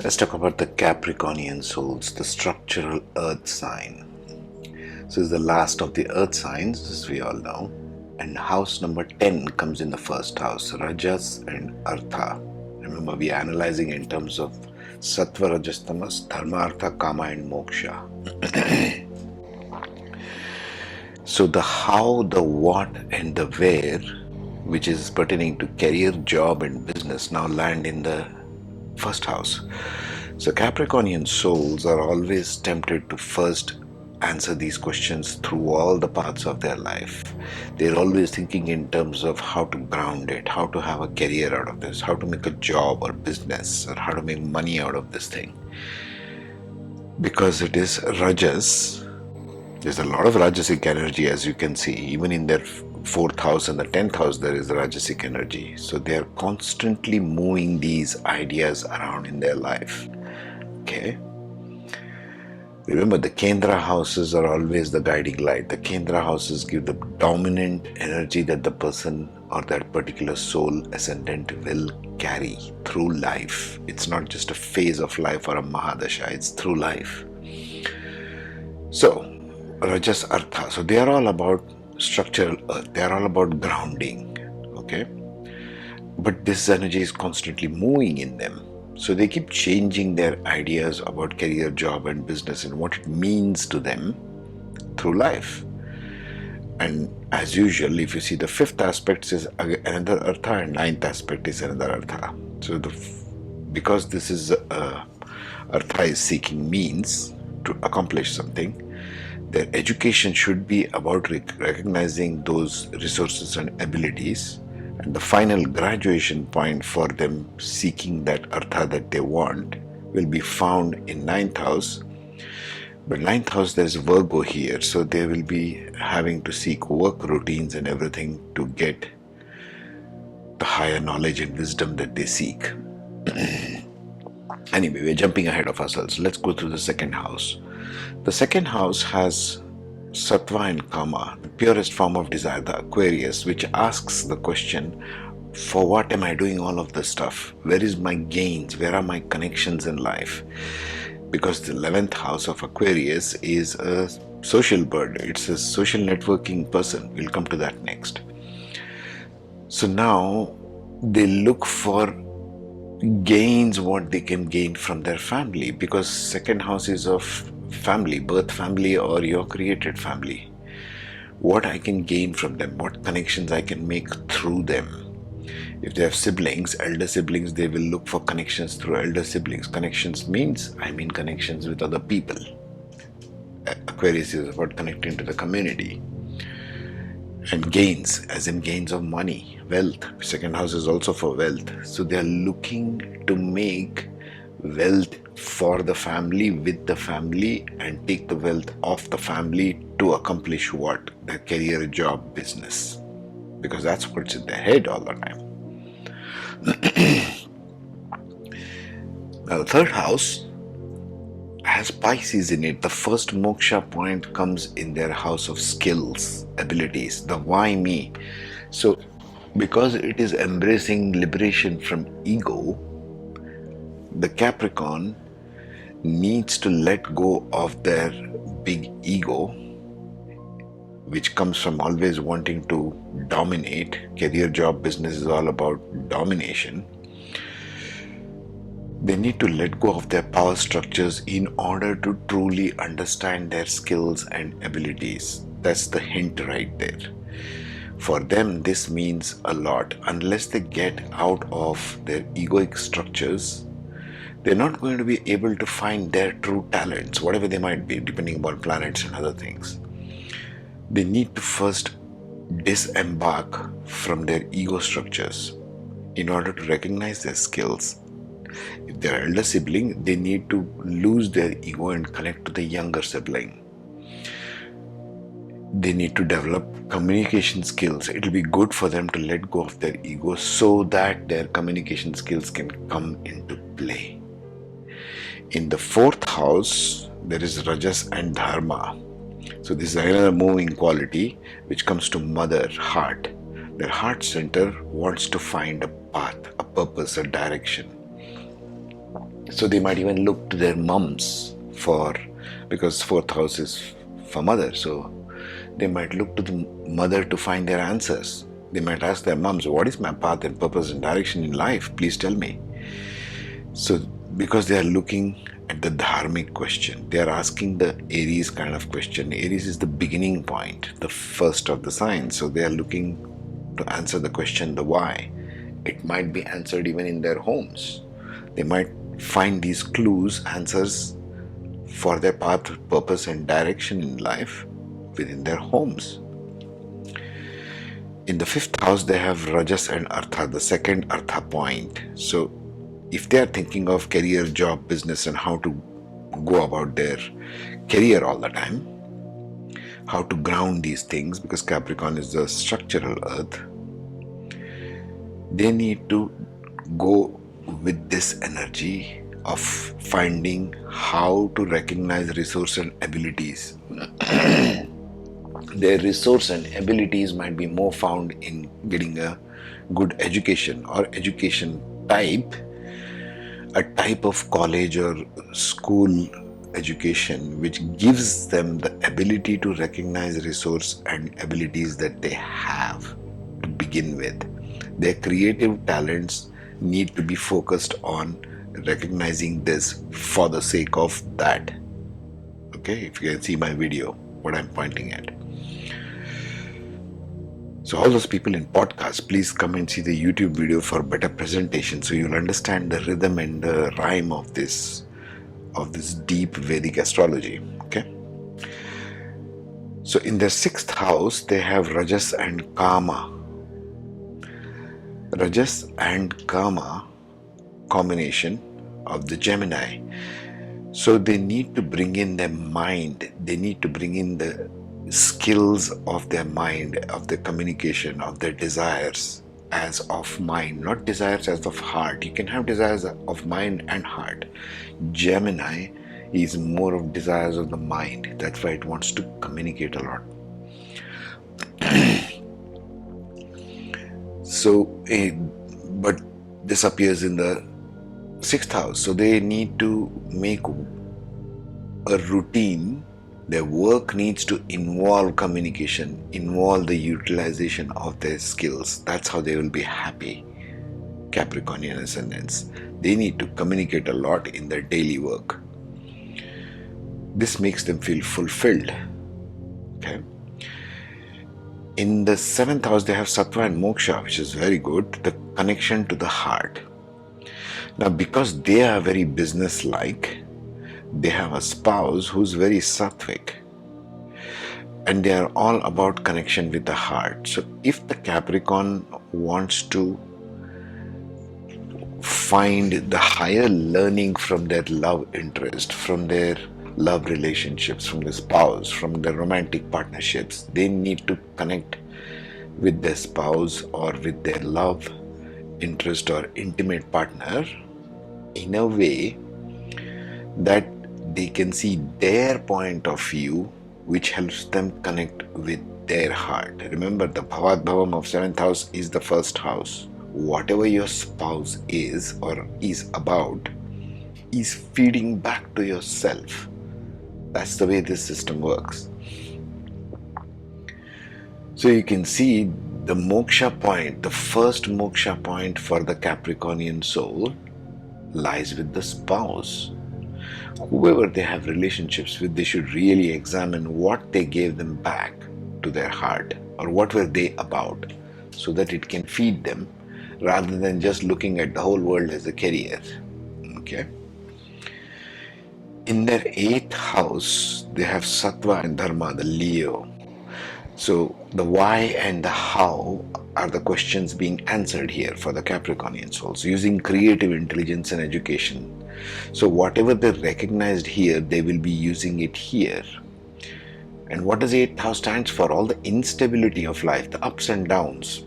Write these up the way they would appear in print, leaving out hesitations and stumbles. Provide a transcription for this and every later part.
Let's talk about the Capricornian souls, the structural earth sign. So it's the last of the earth signs, as we all know. And house number 10 comes in the first house, Rajas and Artha. Remember, we are analyzing in terms of sattva-rajas-tamas, Dharma, Artha, Kama and Moksha. So the how, the what and the where, which is pertaining to career, job and business, now land in the first house. So Capricornian souls are always tempted to first answer these questions through all the parts of their life. They're always thinking in terms of how to ground it, how to have a career out of this, how to make a job or business, or how to make money out of this thing. Because it is Rajas, there's a lot of Rajasic energy, as you can see. Even in their 4th house and the 10th house, there is Rajasic energy. So they are constantly moving these ideas around in their life. Okay? Remember, the Kendra houses are always the guiding light. The Kendra houses give the dominant energy that the person or that particular soul ascendant will carry through life. It's not just a phase of life or a Mahadasha, it's through life. So, Rajas Artha. So they are all about structural earth. They are all about grounding. Okay? But this energy is constantly moving in them. So they keep changing their ideas about career, job and business and what it means to them through life. And as usual, if you see, the 5th aspect is another Artha and 9th aspect is another Artha. So because this is Artha is seeking means to accomplish something, their education should be about recognizing those resources and abilities. And the final graduation point for them seeking that Artha that they want will be found in 9th house. But 9th house, there's Virgo here, so they will be having to seek work routines and everything to get the higher knowledge and wisdom that they seek. Anyway, we're jumping ahead of ourselves. Let's go through the 2nd house. The 2nd house has Sattva and Kama, the purest form of desire, the Aquarius, which asks the question, for what am I doing all of this stuff? Where is my gains? Where are my connections in life? Because the 11th house of Aquarius is a social bird. It's a social networking person. We'll come to that next. So now they look for gains, what they can gain from their family, because 2nd house is of family, birth family or your created family. What I can gain from them, what connections I can make through them. If they have siblings, elder siblings, they will look for connections through elder siblings. Connections means, I mean connections with other people. Aquarius is about connecting to the community. And gains, as in gains of money, wealth. 2nd house is also for wealth. So they are looking to make wealth for the family, with the family, and take the wealth of the family to accomplish what? Their career, job, business. Because that's what's in their head all the time. Now the 3rd house has Pisces in it. The first moksha point comes in their house of skills, abilities, the why me. So because it is embracing liberation from ego, the Capricorn needs to let go of their big ego, which comes from always wanting to dominate. Career, job, business is all about domination. They need to let go of their power structures in order to truly understand their skills and abilities. That's the hint right there. For them, this means a lot. Unless they get out of their egoic structures, they're not going to be able to find their true talents, whatever they might be, depending upon planets and other things. They need to first disembark from their ego structures in order to recognize their skills. If they're elder sibling, they need to lose their ego and connect to the younger sibling. They need to develop communication skills. It'll be good for them to let go of their ego so that their communication skills can come into play. In the 4th house, there is Rajas and Dharma. So this is another moving quality which comes to mother, heart. Their heart center wants to find a path, a purpose, a direction. So they might even look to their mums because fourth house is for mother. So they might look to the mother to find their answers. They might ask their mums, what is my path and purpose and direction in life? Please tell me. So because they are looking at the dharmic question, they are asking the Aries kind of question. Aries is the beginning point, the first of the signs. So they are looking to answer the question, the why. It might be answered even in their homes. They might find these clues, answers for their path, purpose and direction in life within their homes. In the fifth house, they have Rajas and Artha, the second Artha point. So if they are thinking of career, job, business and how to go about their career all the time, how to ground these things, because Capricorn is the structural earth, they need to go with this energy of finding how to recognize resource and abilities. Their resource and abilities might be more found in getting a good education or education type, a type of college or school education which gives them the ability to recognize resource and abilities that they have to begin with. Their creative talents need to be focused on recognizing this for the sake of that. Okay, if you can see my video, what I'm pointing at. So all those people in podcast, please come and see the YouTube video for better presentation, so you'll understand the rhythm and the rhyme of this deep Vedic astrology. Okay. So in their sixth house, they have Rajas and Kama. Rajas and Kama combination of the Gemini. So they need to bring in their mind. They need to bring in the skills of their mind, of their communication, of their desires as of mind, not desires as of heart. You can have desires of mind and heart. Gemini is more of desires of the mind. That's why it wants to communicate a lot. So, but this appears in the sixth house. So they need to make a routine. Their work needs to involve communication, involve the utilization of their skills. That's how they will be happy. Capricornian ascendants, they need to communicate a lot in their daily work. This makes them feel fulfilled. Okay. In the seventh house, they have sattva and moksha, which is very good, the connection to the heart. Now, because they are very business-like, they have a spouse who's very sattvic, and they are all about connection with the heart. So if the Capricorn wants to find the higher learning from their love interest, from their love relationships, from the spouse, from their romantic partnerships, they need to connect with their spouse or with their love interest or intimate partner in a way that they can see their point of view, which helps them connect with their heart. Remember, the Bhavat Bhavam of 7th house is the first house. Whatever your spouse is or is about is feeding back to yourself. That's the way this system works. So you can see the moksha point, the first moksha point for the Capricornian soul lies with the spouse. Whoever they have relationships with, they should really examine what they gave them back to their heart, or what were they about, so that it can feed them rather than just looking at the whole world as a career. Okay. In their 8th house, they have sattva and dharma, the Leo. So the why and the how are the questions being answered here for the Capricornian souls using creative intelligence and education. So whatever they recognized here, they will be using it here. And what does 8th house stands for? All the instability of life, the ups and downs,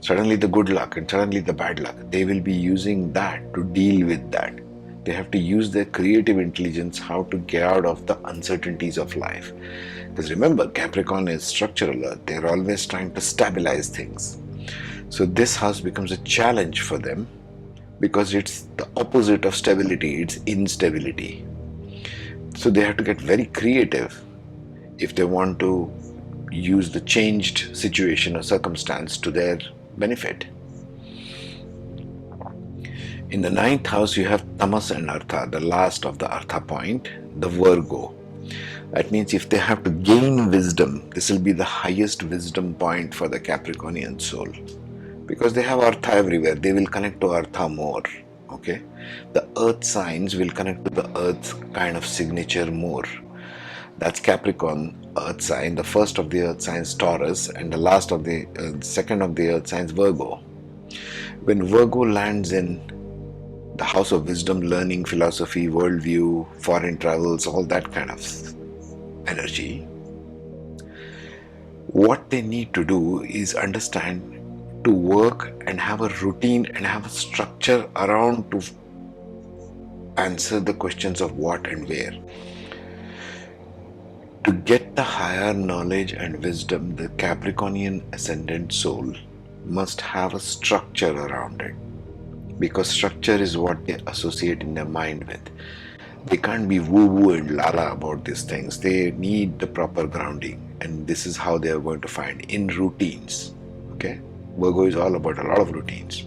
suddenly the good luck and suddenly the bad luck. They will be using that to deal with that. They have to use their creative intelligence how to get out of the uncertainties of life. Because remember, Capricorn is structural earth. They're always trying to stabilize things. So this house becomes a challenge for them because it's the opposite of stability, it's instability. So they have to get very creative if they want to use the changed situation or circumstance to their benefit. In the ninth house, you have Tamas and Artha, the last of the Artha point, the Virgo. That means if they have to gain wisdom, this will be the highest wisdom point for the Capricornian soul. Because they have Artha everywhere, they will connect to Artha more. Okay? The earth signs will connect to the earth kind of signature more. That's Capricorn earth sign, the first of the earth signs Taurus, and the last of the second of the earth signs Virgo. When Virgo lands in the house of wisdom, learning, philosophy, worldview, foreign travels, all that kind of energy, what they need to do is understand to work and have a routine and have a structure around to answer the questions of what and where. To get the higher knowledge and wisdom, the Capricornian ascendant soul must have a structure around it, because structure is what they associate in their mind with. They can't be woo-woo and la-la about these things. They need the proper grounding, and this is how they are going to find in routines. Okay? Virgo is all about a lot of routines.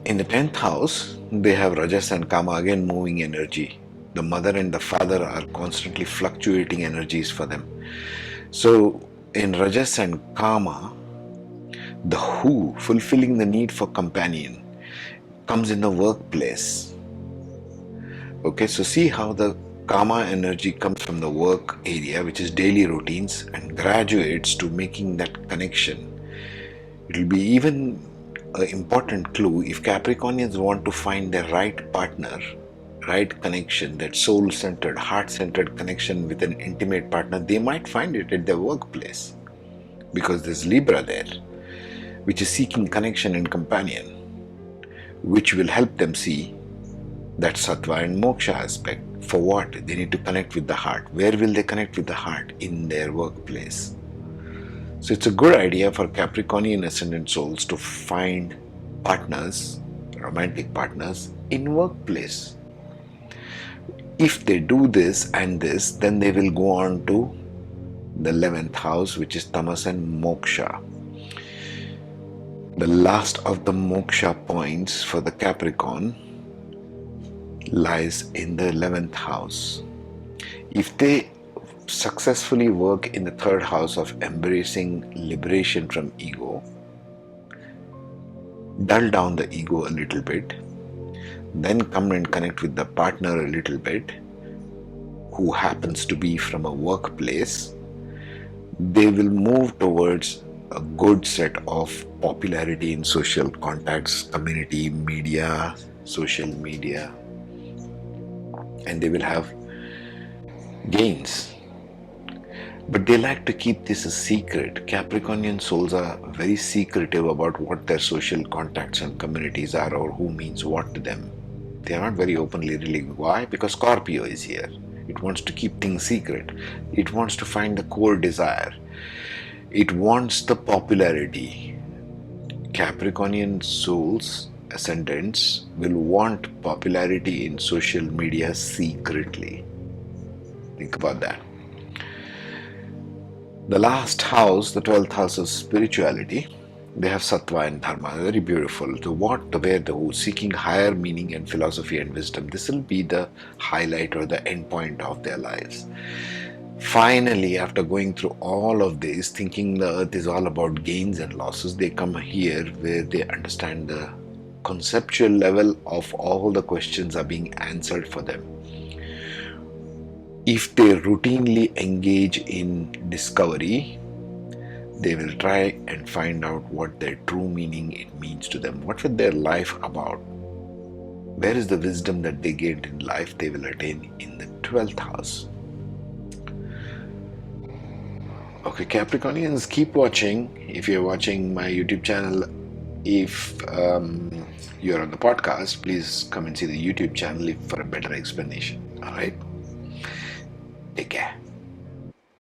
In the 10th house, they have Rajas and Kama, again moving energy. The mother and the father are constantly fluctuating energies for them. So in Rajas and Kama, the who, fulfilling the need for companion, comes in the workplace. Okay, so see how the Kama energy comes from the work area, which is daily routines, and graduates to making that connection. It will be even an important clue if Capricornians want to find their right partner, right connection, that soul-centered, heart-centered connection with an intimate partner. They might find it at their workplace, because there's Libra there, which is seeking connection and companion, which will help them see that sattva and moksha aspect. For what? They need to connect with the heart. Where will they connect with the heart? In their workplace. So it's a good idea for Capricornian ascendant souls to find partners, romantic partners, in workplace. If they do this and this, then they will go on to the 11th house, which is tamas and moksha. The last of the moksha points for the Capricorn lies in the 11th house. If they successfully work in the 3rd house of embracing liberation from ego, dull down the ego a little bit, then come and connect with the partner a little bit, who happens to be from a workplace, they will move towards a good set of popularity in social contacts, community, media, social media, and they will have gains. But they like to keep this a secret. Capricornian souls are very secretive about what their social contacts and communities are, or who means what to them. They are not very openly revealing. Why? Because Scorpio is here. It wants to keep things secret. It wants to find the core desire. It wants the popularity. Capricornian souls, ascendants, will want popularity in social media secretly. Think about that. The last house, the 12th house of spirituality, they have sattva and dharma. Very beautiful. The what, the where, the who, seeking higher meaning and philosophy and wisdom. This will be the highlight or the end point of their lives. Finally, after going through all of this, thinking the earth is all about gains and losses, they come here where they understand the conceptual level of all the questions are being answered for them. If they routinely engage in discovery, they will try and find out what their true meaning it means to them. What will their life about? Where is the wisdom that they gained in life they will attain in the 12th house? Okay, Capricornians, keep watching. If you're watching my YouTube channel, if you're on the podcast, please come and see the YouTube channel for a better explanation. All right? Take care.